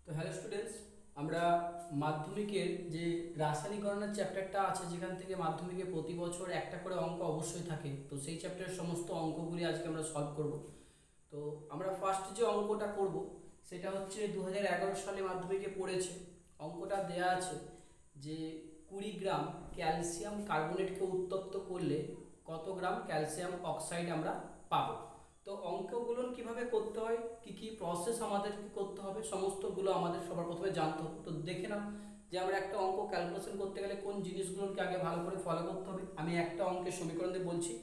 তো hello students, আমরা মাধ্যমিকের যে রাসায়নিক গণনার চ্যাপ্টারটা আছে, যেখান থেকে মাধ্যমিকে প্রতি বছর একটা করে অঙ্ক অবশ্যই থাকে, তো সেই চ্যাপ্টারের সমস্ত অঙ্কগুলি আজকে আমরা সলভ করব। তো আমরা ফার্স্ট যে অঙ্কটা করব সেটা হচ্ছে 2011 সালে মাধ্যমিকে পড়েছে। অঙ্কটা দেয়া আছে যে 20 গ্রাম ক্যালসিয়াম কার্বনেটকে উত্তপ্ত করলে কত গ্রাম ক্যালসিয়াম অক্সাইড আমরা পাবো। তো অঙ্কগুলো কিভাবে করতে হয়, কি কি প্রসেস আমাদেরকে করতে হবে, সমস্তগুলো আমাদের সবার প্রথমে জানতে হবে। তো দেখে নাও যে আমরা একটা অঙ্ক ক্যালকুলেশন করতে গেলে কোন জিনিসগুলোকে আগে ভালো করে ফলো করতে হবে। আমি একটা অঙ্কের সমীকরণ দিয়ে বলছি,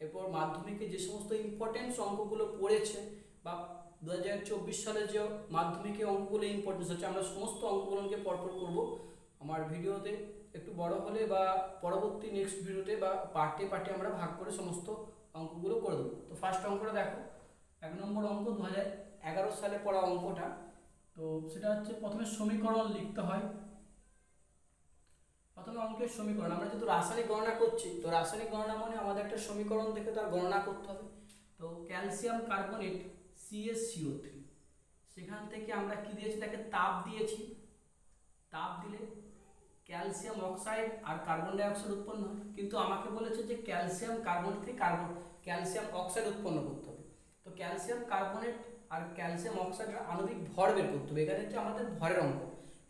এরপর মাধ্যমিকে যে সমস্ত ইম্পর্টেন্স অঙ্কগুলো পড়েছে বা 2024 সালে যে মাধ্যমিকে অঙ্কগুলো ইম্পর্টেন্স হচ্ছে, আমরা সমস্ত অঙ্কগুলোকে পরপর করব। আমার ভিডিওতে একটু বড় হলে বা পরবর্তী নেক্সট ভিডিওতে বা পার্টে পার্টে আমরা ভাগ করে সমস্ত অঙ্কগুলো করে দেবো। তো ফার্স্ট অঙ্কটা দেখো, 1 নম্বর অঙ্ক 2011 সালে পড়া অঙ্কটা। তো সেটা হচ্ছে প্রথমে সমীকরণ লিখতে হয়। প্রথমে অঙ্কের সমীকরণ, আমরা যেহেতু রাসায়নিক গণনা করছি, তো রাসায়নিক গণনা মানে আমাদের একটা সমীকরণ দেখে তার গণনা করতে হবে। তো ক্যালসিয়াম কার্বনেট CaCO3, সেখান থেকে আমরা কি দিয়েছি, তাকে তাপ দিয়েছি। তাপ দিলে ক্যালসিয়াম অক্সাইড আর কার্বন ডাইঅক্সাইড উৎপন্ন হয়, কিন্তু আমাকে বলেছে যে ক্যালসিয়াম কার্বনেট থেকে ক্যালসিয়াম অক্সাইড উৎপন্ন করতে হবে। তো ক্যালসিয়াম কার্বনেট আর ক্যালসিয়াম অক্সাইডের আণবিক ভর বের করতে হবে। এখানে হচ্ছে আমাদের ভরের অঙ্ক,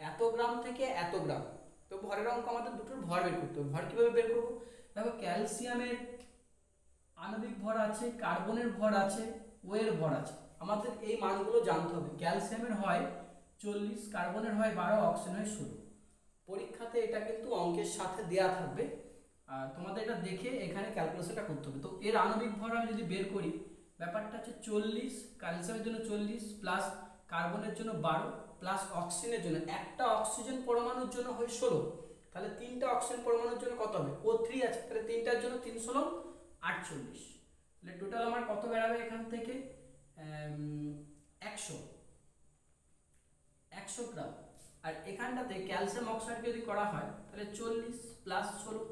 এত গ্রাম থেকে এত গ্রাম। তো ভরের অঙ্ক আমাদের দুটোর ভর বের করতে হবে। ভর কীভাবে বের করবো, দেখো ক্যালসিয়ামের আণবিক ভর আছে, কার্বনের ভর আছে, ওয়ের ভর আছে। আমাদের এই মানগুলো জানতে হবে। ক্যালসিয়ামের হয় 40, কার্বনের হয় 12, অক্সিজেন হয় 16। পরীক্ষাতে এটা কিন্তু অঙ্কের সাথে দেয়া থাকবে, আর তোমাদের এটা দেখে এখানে ক্যালকুলেশনটা করতে হবে। তো এর আণবিক ভর আমি যদি বের করি, ব্যাপারটা হচ্ছে 40 ক্যালসিয়ামের জন্য 40 প্লাস কার্বনের জন্য 12 প্লাস অক্সিজেনের জন্য, একটা অক্সিজেন পরমাণুর জন্য হয় 16। তাহলে তিনটা অক্সিজেন পরমাণুর জন্য কত হবে, O3 আছে, তাহলে তিনটার জন্য 3 16 48। তাহলে টোটাল আমার কত বেরাবে এখান থেকে 100 গ্রাম। আর এখানটাতে ক্যালসিয়াম অক্সাইড যদি করা হয়, তাহলে 40 প্লাস 16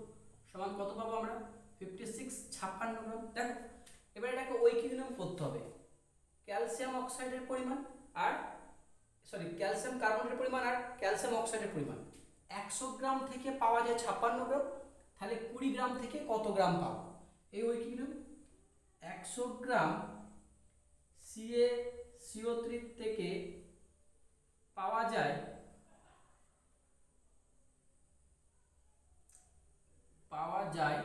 সমান কত পাবো আমরা, 56 56 গ্রাম। দেখো এবার এটাকে ঐকিক করতে হবে, ক্যালসিয়াম অক্সাইডের পরিমাণ আর ক্যালসিয়াম কার্বনেটের পরিমাণ আর ক্যালসিয়াম অক্সাইডের পরিমাণ। 100 গ্রাম থেকে পাওয়া যায় 56 গ্রাম, তাহলে 20 গ্রাম থেকে কত গ্রাম পাবো, এই ঐকিক নিয়ম। 100 গ্রাম CaCO3 থেকে পাওয়া যায় 56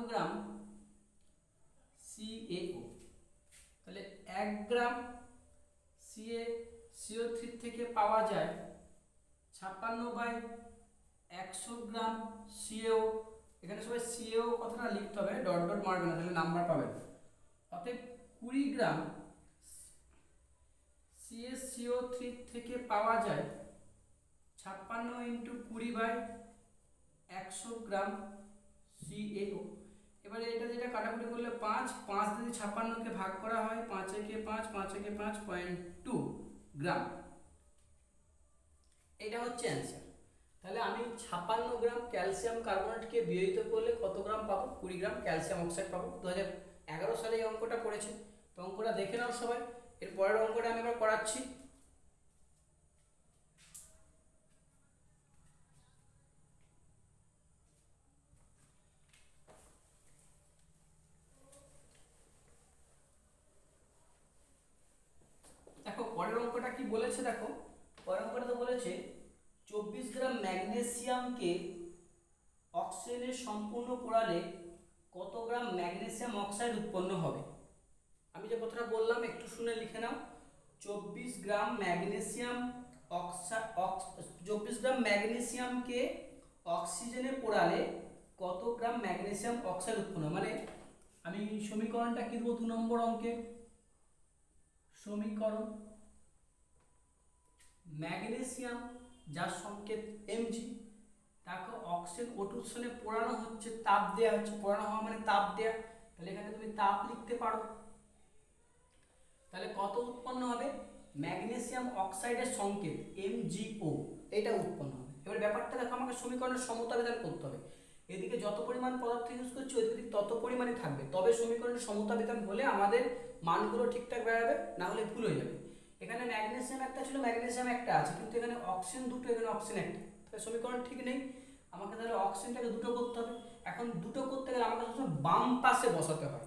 গ্রাম CaO। তাহলে 1 গ্রাম CaCO3 থেকে পাওয়া যায় 56/100 গ্রাম CaO। এখানে সবাই CaO কথাটা লিখতে হবে, ডট ডট মারবে না, তাহলে নাম্বার পাবেন। অতএব 20 গ্রাম CaCO3 থেকে পাওয়া যায় 56 × 20/100 গ্রাম CaO। এবারে এটা যেটা কাটাকুটি করলে 5 5 দিয়ে 56কে ভাগ করা হয়, 5 একে 5 5 একে 5.2 গ্রাম। এটা হচ্ছে অ্যান্সার। তাহলে আমি 56 গ্রাম ক্যালসিয়াম কার্বনেটকে বিয়োজিত করলে কত গ্রাম পাবো, 20 গ্রাম ক্যালসিয়াম অক্সাইড পাবো। 2011 সালে এই অঙ্কটা পড়েছে। তো অঙ্কটা দেখে নাও সবাই। এর পরের অঙ্কটা আমি এবার করাচ্ছি। দেখো পরের অঙ্কটা কি বলেছে, দেখো পরের অঙ্কটা তো বলেছে 24 গ্রাম ম্যাগনেসিয়ামকে অক্সিজেনের সম্পূর্ণ পোড়ালে কত গ্রাম ম্যাগনেসিয়াম অক্সাইড উৎপন্ন হবে। আমি যে কথাটা বললাম একটু শুনে লিখে নাও। 24 গ্রাম ম্যাগনেসিয়ামকে অক্সিজেনে পোড়ালে কত গ্রাম ম্যাগনেসিয়াম অক্সাইড উৎপন্ন, মানে আমি সমীকরণটা কি দেবো, 2 নম্বর অঙ্কে সমীকরণ ম্যাগনেসিয়াম যার সংকেত Mg, তাকে অক্সিজেন O2 পোড়ানো হচ্ছে, তাপ দেওয়া হচ্ছে, পোড়ানো হওয়া মানে তাপ দেওয়া, তাহলে এখানে তুমি তাপ লিখতে পারো। তাহলে কত উৎপন্ন হবে, ম্যাগনেসিয়াম অক্সাইডের সংকেত MgO, এটা উৎপন্ন হবে। এবার ব্যাপারটা দেখো, আমাকে সমীকরণের সমতা বিধান করতে হবে। এদিকে যত পরিমাণ পদার্থ ইউজ করছি ওইদিকে তত পরিমাণই থাকবে, তবে সমীকরণের সমতা বিধান হলে আমাদের মানগুলো ঠিকঠাক বেরাবে, না হলে ভুল হয়ে যাবে। এখানে ম্যাগনেসিয়াম একটা ছিল, ম্যাগনেসিয়াম একটা আছে, কিন্তু এখানে অক্সিজেন দুটো, এখানে অক্সিজেন একটা, তাহলে সমীকরণ ঠিক নেই। আমাকে তাহলে অক্সিজেনটাকে দুটো করতে হবে। এখন দুটো করতে গেলে আমাকে সবসময় বাম পাশে বসাতে হয়।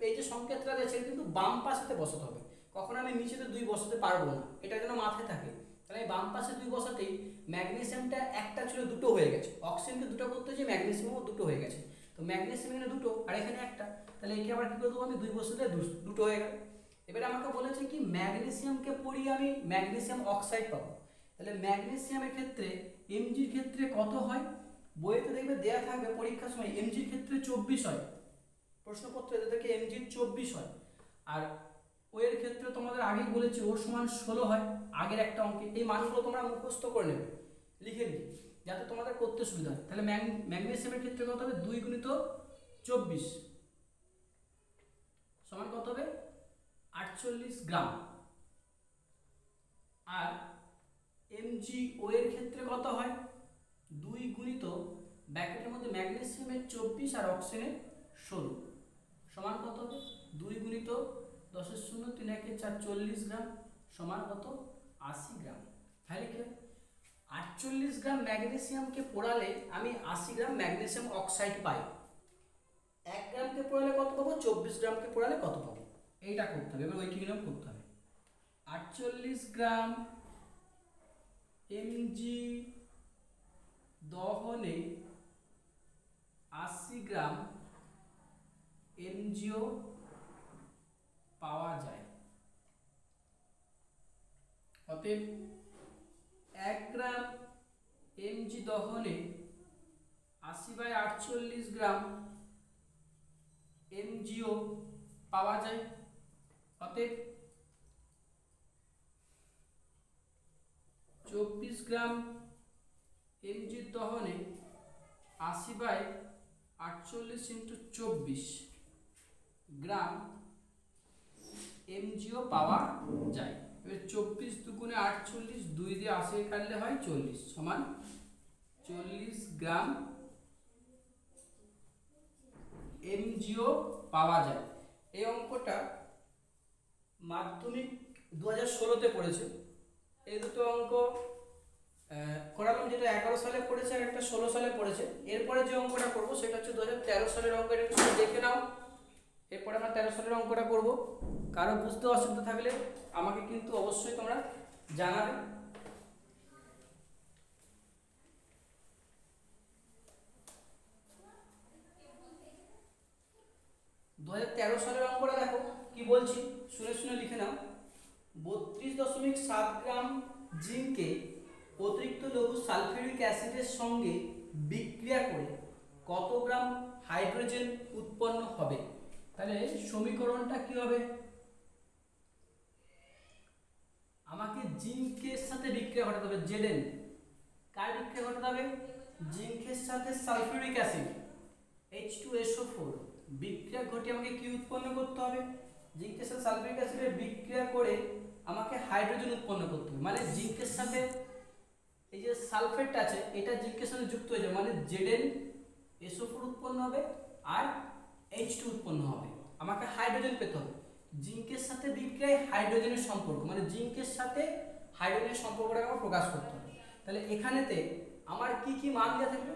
এই যে সংকেতটা আছে কিন্তু বাম পাশেতে বসাতে হবে, কখনো আমি নিচেতে 2 বসাতে পারবো না, এটা যেন মাথায় থাকে। তাহলে বাম পাশে 2 বসাতেই ম্যাগনেসিয়ামটা একটা ছিল দুটো হয়ে গেছে, অক্সিজেনকে দুটো করতে যে ম্যাগনেসিয়ামও দুটো হয়ে গেছে, তো ম্যাগনেসিয়াম এখানে দুটো আর এখানে একটা, তাহলে একে আবার কি করে দেবো আমি, 2 বসাতে দুটো হয়ে গেল। এবারে আমাকে বলেছে কি ম্যাগনেসিয়ামকে পড়িয়ে আমি ম্যাগনেসিয়াম অক্সাইড পাবো, তাহলে ম্যাগনেসিয়ামের ক্ষেত্রে এমজির ক্ষেত্রে কত হয়, বইতে দেখবে দেয়া থাকবে পরীক্ষার সময় এমজির ক্ষেত্রে 24 হয়, প্রশ্নপত্রে এদেরকে এমজির 24 হয়। আর ও এর ক্ষেত্রে তোমাদের আগেই বলেছি ওর সমান 16 হয় আগের একটা অঙ্কে। এই মানগুলো তোমরা মুখস্থ করে নেবে, লিখে নিবে যাতে তোমাদের করতে সুবিধা হয়। তাহলে ম্যাগনেসিয়ামের ক্ষেত্রে কত হবে, 2 গুণিত 24 সমান কত হবে 48 গ্রাম। আর এমজিও এর ক্ষেত্রে কত হয়, 2 গুণিত ব্র্যাকেটের মধ্যে ম্যাগনেসিয়ামের 24 আর অক্সিজেনের 16 সমান কত হবে, 2 গুণিত 10 এর 0 3 1 4 40 গ্রাম সমান কত 80 গ্রাম। তাহলে কি 48 গ্রাম ম্যাগনেসিয়ামকে পোড়ালে আমি 80 গ্রাম ম্যাগনেসিয়াম অক্সাইড পাই। 1 গ্রামকে পোড়ালে কত পাবো, 24 গ্রামকে পোড়ালে কত পাবো, এইটা করতে হবে। এবার ওই কি নিয়ম করতে হবে, 48 গ্রাম এমজি দহনে 80 গ্রাম এমজিও পাওয়া যায়। অতএব 1 গ্রাম এমজি দহনে 80/48 গ্রাম এমজিও পাওয়া যায়। অতএব 24 গ্রাম এমজি দহনে 80/48 × 24 গ্রাম এমজিও পাওয়া যায়। এবার 24 দুগুণে 48, 2 দিয়ে 80 কাটলে হয় 40 সমান 40 গ্রাম এমজিও পাওয়া যায়। এই অঙ্কটা মাধ্যমিক 2016-তে পড়েছে। এই দুটো অঙ্ক করালাম, যেটা 11 সালে পড়েছে আর একটা 16 সালে পড়েছে। এরপরে যে অঙ্কটা করবো সেটা হচ্ছে 2013 সালের অঙ্ক, এটা একটু দেখে নাও। এরপরে আমরা 13 সালের অঙ্কটা করব। কারো বুঝতে অসুবিধা থাকলে আমাকে কিন্তু অবশ্যই তোমরা জানাবে। সালের অঙ্কটা দেখো কি বলছি, শুনে শুনে লিখে নাও। 32.7 গ্রাম জিঙ্কে অতিরিক্ত লঘু সালফিউরিক অ্যাসিডের সঙ্গে বিক্রিয়া করে কত গ্রাম হাইড্রোজেন উৎপন্ন হবে। তাহলে সমীকরণটা কি হবে, আমাকে জিঙ্কের সাথে বিক্রিয়া ঘটাতে হবে, জেডেন কার বিক্রিয়া ঘটাতে হবে, জিঙ্কের সাথে সালফিউরিক অ্যাসিড H2SO4 বিক্রিয়া ঘটিয়ে আমাকে কি উৎপন্ন করতে হবে, জিঙ্কের সাথে সালফিউরিক অ্যাসিডের বিক্রিয়া করে আমাকে হাইড্রোজেন উৎপন্ন করতে হবে। মানে জিঙ্কের সাথে এই যে সালফেট আছে এটা জিঙ্কের সাথে যুক্ত হয়ে যাবে, মানে ZnSO4 উৎপন্ন হবে আর H2 উৎপন্ন হবে, আমাকে হাইড্রোজেন পেতে হবে। জিঙ্কের সাথে বিক্রিয়ায় হাইড্রোজেনের সম্পর্ক, মানে জিঙ্কের সাথে হাইড্রোজেনের সম্পর্কটাকে আমার প্রকাশ করতে হবে। তাহলে এখানেতে আমার কি কি মান দেওয়া থাকবে,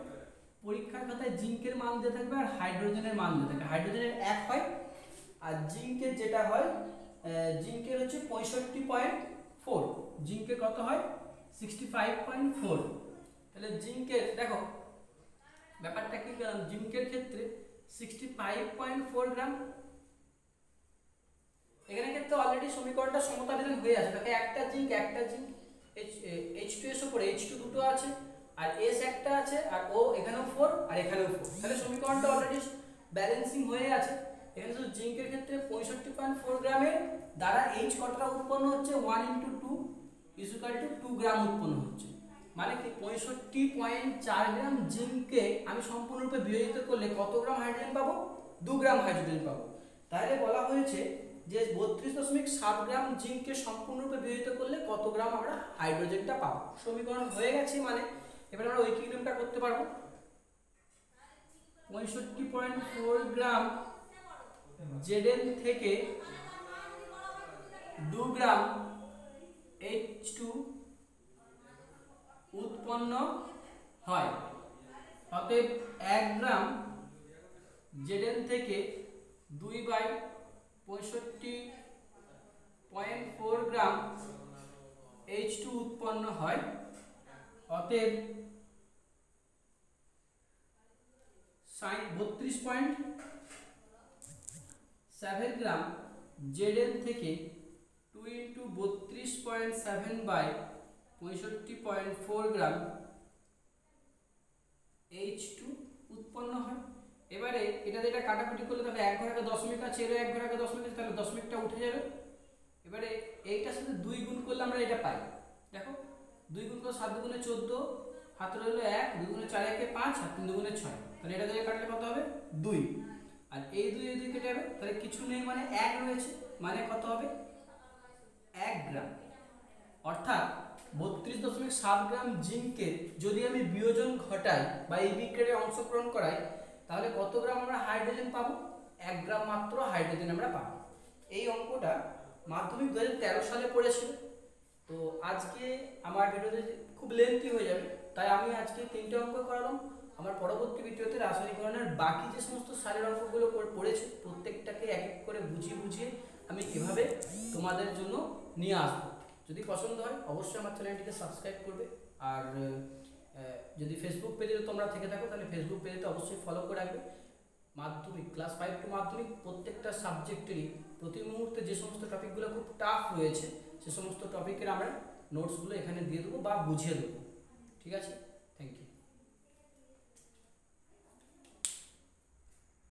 পরীক্ষার খাতায় জিঙ্কের মান দেওয়া থাকবে আর হাইড্রোজেনের মান দেওয়া থাকবে। হাইড্রোজেনের 1 হয় আর জিঙ্কের যেটা হয়, জিঙ্কের হচ্ছে 65.4, জিঙ্কের কত হয় 65.4। তাহলে জিঙ্কের দেখো ব্যাপারটা কি করলাম, জিঙ্কের ক্ষেত্রে 65.4 গ্রাম, এখানে ক্ষেত্রে অলরেডি সমীকরণটা সমতা বিধান হয়ে আছে। দেখো একটা জিঙ্ক H2SO4 H2 দুটো আছে আর S একটা আছে আর O এখানেও 4 আর এখানেও 4, তাহলে সমীকরণটা অলরেডি ব্যালেন্সিং হয়ে আছে। এখানে শুধু জিঙ্কের ক্ষেত্রে 65.4 গ্রামের দ্বারা H কতটা উৎপন্ন হচ্ছে, 1 × 2 = 2 গ্রাম উৎপন্ন হচ্ছে, মানে কি 65.4 গ্রাম জিঙ্ককে আমি সম্পূর্ণরূপে বিয়োজিত করলে কত গ্রাম হাইড্রোজেন পাবো, 2 গ্রাম হাইড্রোজেন পাবো। তাহলে বলা হয়েছে যে 32.7 গ্রাম জিঙ্ককে সম্পূর্ণরূপে বিয়োজিত করলে কত গ্রাম আমরা হাইড্রোজেনটা পাবো। সমীকরণ হয়ে গেছে, মানে এবার আমরা ঐকিক নিয়মটা করতে পারবো। 65.4 গ্রাম Zn থেকে 2 গ্রাম H2 উৎপন্ন হয়। অতএব 1 গ্রাম Zn থেকে 2/65.4 গ্রাম H2 উৎপন্ন হয়। অতএব 32.7 গ্রাম Zn থেকে 2 × 32.7/65.4 গ্রাম H2 উৎপন্ন হয়। এবারে এটা যেটা কাটাকুটি করলে তবে 1 ঘর আগে দশমিক আছে, এর 1 ঘর আগে দশমিক আছে, তাহলে দশমিকটা উঠে যাবে। এবারে এইটার সাথে 2 গুণ করলে আমরা এটা পাই। দেখো 2 গুণ করে 7 দুগুণে 14, হাতে রইলো 1, 2 গুণে 4 একে 5, আর 3 দুগুণে 6। তাহলে এটা থেকে কাটলে কত হবে? 2। আর এই 2 এই 2 কেটে যাবে, তাহলে কিছু নেই মানে 1 রয়েছে, মানে কত হবে? 1 গ্রাম। অর্থাৎ 32.7 গ্রাম জিঙ্কের যদি আমি বিয়োজন ঘটাই বা এই বিক্রিয়ায় অংশগ্রহণ করাই, তাহলে কত গ্রাম আমরা হাইড্রোজেন পাবো? 1 গ্রাম মাত্র হাইড্রোজেন আমরা পাবো। এই অঙ্কটা মাধ্যমিক 2013 সালে পড়েছিল। তো আজকে আমার ভিডিওতে খুব লেন্থি হয়ে যাবে, তাই আমি আজকে 3টে অঙ্ক করালাম। আমার পরবর্তী ভিডিওতে রাসায়নিকরণের বাকি যে সমস্ত সারের অঙ্কগুলো পড়েছে প্রত্যেকটাকে এক এক করে বুঝিয়ে বুঝিয়ে আমি এভাবে তোমাদের জন্য নিয়ে আসবো। যদি পছন্দ হয় অবশ্যই আমার চ্যানেলটিকে সাবস্ক্রাইব করবে। আর যদি ফেসবুক পেজে তোমরা থেকে থাকো তাহলে ফেসবুক পেজে অবশ্যই ফলো করে রাখবে। মাধ্যমিক ক্লাস 5 টু মাধ্যমিক প্রত্যেকটা সাবজেক্টেরই প্রতি মুহূর্তে যে সমস্ত টপিকগুলো খুব টাফ রয়েছে সে সমস্ত টপিকের আমরা নোটসগুলো এখানে দিয়ে দেবো বা বুঝিয়ে দেবো। ঠিক আছে?